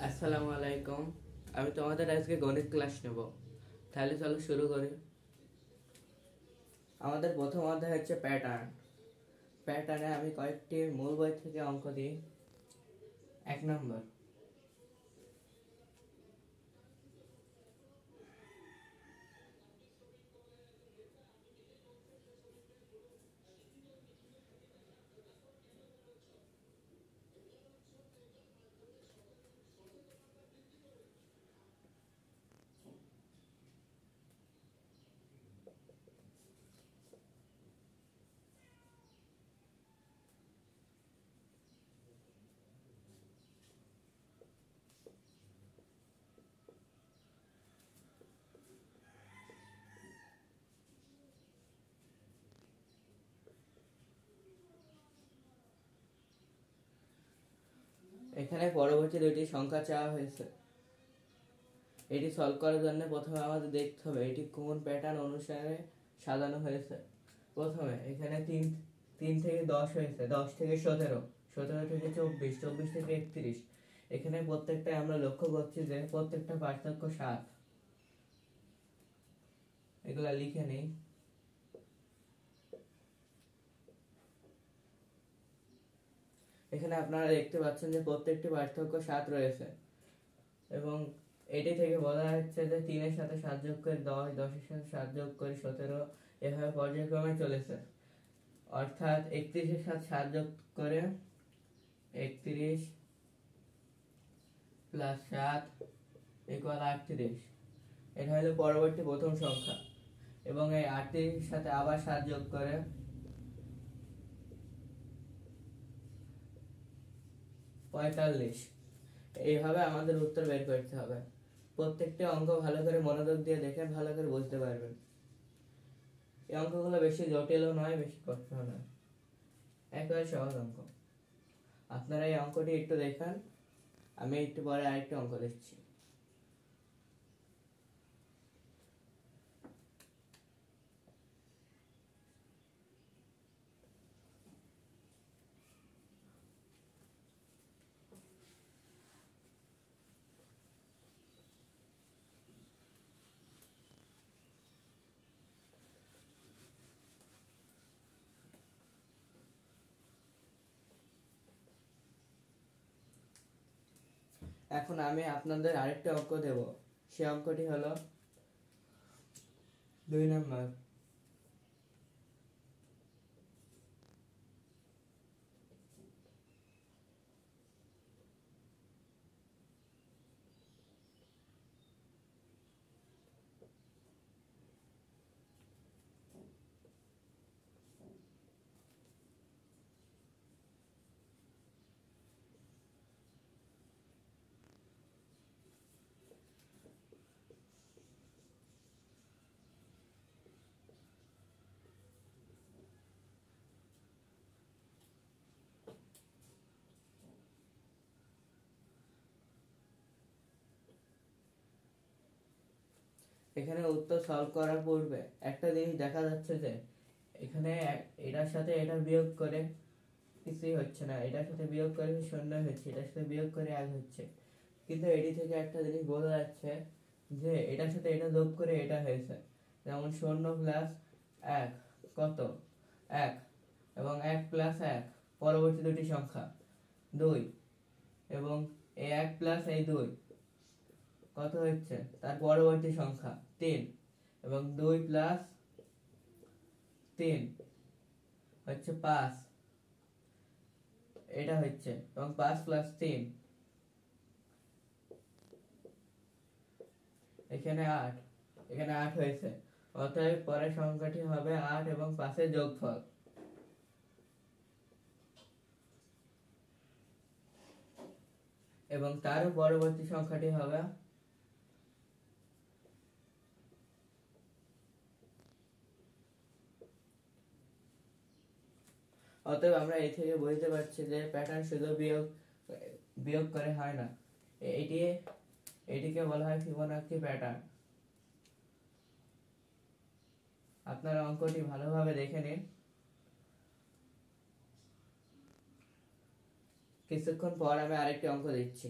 আসসালামু আলাইকুম। আমি তোমাদের আজকে গণিত ক্লাস নেব। তাহলে চলো শুরু করি। আমাদের প্রথম অধ্যায় হচ্ছে প্যাটার্ন। প্যাটার্নে আমি কয়েকটি মূল বই থেকে অঙ্ক দিই। 1 নম্বর, এখানে পরবর্তী দুটি সংখ্যা চাওয়া হয়েছে। এটি সলভ করার জন্য প্রথমে আমাদের দেখতে হবে এটি কোন প্যাটার্ন অনুসারে সাজানো হয়েছে। প্রথমে এখানে 3 থেকে 10 হয়েছে, 10 থেকে 17, 17 থেকে 24, 24 থেকে 31। এখানে প্রত্যেকটাই আমরা লক্ষ্য করছি যে প্রত্যেকটা পার্থক্য 7। এগুলা লিখে নেই। এখানে আপনারা দেখতে পাচ্ছেন যে প্রত্যেকটি পার্থক্য 7 রয়েছে এবং এটি থেকে বলা হচ্ছে যে 3 এর সাথে 7 যোগ করে 10, 10 এর সাথে 7 যোগ করে 17, এভাবে পর্যায়ক্রমে চলেছে। অর্থাৎ 31 এর সাথে 7 যোগ করে 31 প্লাস 7 ইকুয়াল 38। এটা হলো পরবর্তী প্রথম সংখ্যা এবং এই 38 এর সাথে আবার 7 যোগ করে 45। এইভাবে আমাদের উত্তর বের করতে হবে। প্রত্যেকটা অঙ্ক ভালো করে মনোযোগ দিয়ে দেখেন, ভালো করে বুঝতে পারবেন। এই অঙ্কগুলো বেশি জটিলও নয়, বেশি কঠিনও নয়, একেবারে সহজ অঙ্ক। আপনারা এই অঙ্কটি একটু দেখেন, আমি একটু পরে আরেকটা অঙ্ক দিচ্ছি। এখন আমি আপনাদের আরেকটা অঙ্ক দেব। সে অঙ্কটি হলো 2 নম্বর। এখানে উত্তর সলভ করার পূর্বে একটা জিনিস দেখা যাচ্ছে যে এখানে এটার সাথে এটা বিয়োগ করে কিছুই হচ্ছে না, এটার সাথে বিয়োগ করে 0 হচ্ছে, এটার সাথে বিয়োগ করে 1 হচ্ছে। কিন্তু এটি থেকে একটা জিনিস বোঝা যাচ্ছে যে এটার সাথে এটা যোগ করে এটা হয়েছে। যেমন 0 প্লাস 1 কত? 1, এবং 1 প্লাস 1 পরবর্তী দুটি সংখ্যা 2, এবং এই 1 প্লাস এই 2 কত হচ্ছে? তার পরবর্তী সংখ্যা 3, এবং 2 প্লাস 3 হচ্ছে 5, এটা হচ্ছে, এবং 5 প্লাস 3 এখানে 8, এখানে 8 হয়েছে। অতএব পরের সংখ্যাটি হবে 8 এবং 5 এর যোগফল। এবং তার পরবর্তী সংখ্যাটি হবে অতএব আমরা এই থেকে বুঝতে পারছি যে প্যাটার্ন শুধু বিয়োগ করে হয় না, এটিকে বলা হয় ফিবোনাচি প্যাটার্ন। আপনারা অঙ্কটি ভালোভাবে দেখে নিন। কিছুক্ষণ পর আমি আরেকটি অঙ্ক দিচ্ছি।